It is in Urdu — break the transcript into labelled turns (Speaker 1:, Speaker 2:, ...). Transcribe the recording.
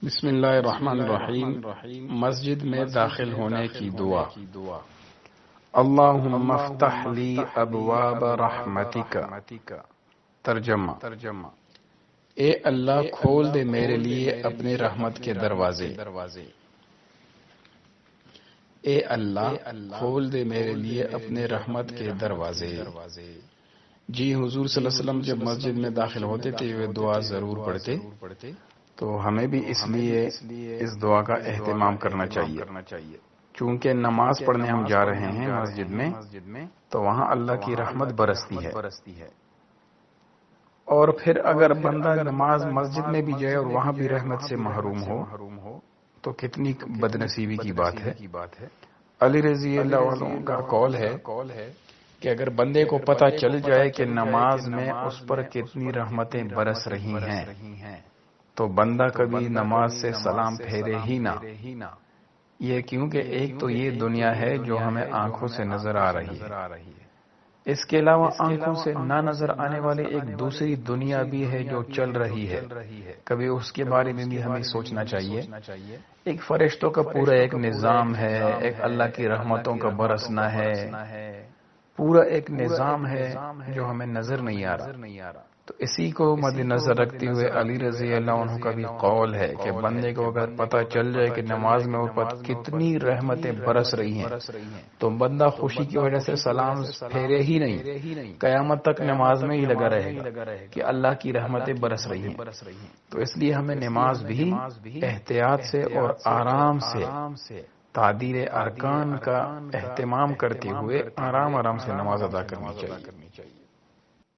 Speaker 1: بسم اللہ الرحمن الرحیم۔ مسجد میں داخل ہونے کی دعا۔ اللہم افتح لی ابواب رحمتک۔ ترجمہ: اے اللہ کھول دے میرے لیے اپنے رحمت کے دروازے۔ اے اللہ کھول دے میرے لیے اپنے رحمت کے دروازے۔ جی، حضور صلی اللہ علیہ وسلم جب مسجد میں داخل ہوتے تھے وہ دعا ضرور پڑھتے، تو ہمیں بھی اس لیے اس دعا کا اہتمام کرنا چاہیے۔ چونکہ نماز پڑھنے ہم جا رہے ہیں مسجد میں، تو وہاں اللہ کی رحمت برستی ہے، اور پھر اگر بندہ نماز مسجد میں بھی جائے اور وہاں بھی رحمت سے محروم ہو تو کتنی بد نصیبی کی بات ہے۔ علی رضی اللہ عنہ کا قول ہے کہ اگر بندے کو پتہ چل جائے کہ نماز میں اس پر کتنی رحمتیں برس رہی ہیں تو بندہ کبھی نماز سے سلام پھیرے ہی نہ۔ یہ کیونکہ ایک تو یہ دنیا ہے جو ہمیں آنکھوں سے نظر آ رہی ہے، اس کے علاوہ آنکھوں سے نہ نظر آنے والے ایک دوسری دنیا بھی ہے جو چل رہی ہے، کبھی اس کے بارے میں بھی ہمیں سوچنا چاہیے۔ ایک فرشتوں کا پورا ایک نظام ہے، ایک اللہ کی رحمتوں کا برسنا ہے، پورا ایک نظام ہے جو ہمیں نظر نہیں آ رہا۔ تو اسی کو مد نظر رکھتے ہوئے علی رضی اللہ عنہ کا بھی قول ہے کہ بندے کو اگر پتہ چل جائے کہ نماز میں اوپر کتنی رحمتیں برس رہی ہیں تو بندہ خوشی کی وجہ سے سلام پھیرے ہی نہیں، قیامت تک نماز میں ہی لگا رہے گا کہ اللہ کی رحمتیں برس رہی ہیں۔ تو اس لیے ہمیں نماز بھی احتیاط سے اور آرام سے تعدیل ارکان کا اہتمام کرتے ہوئے آرام سے نماز ادا کرنی چاہیے۔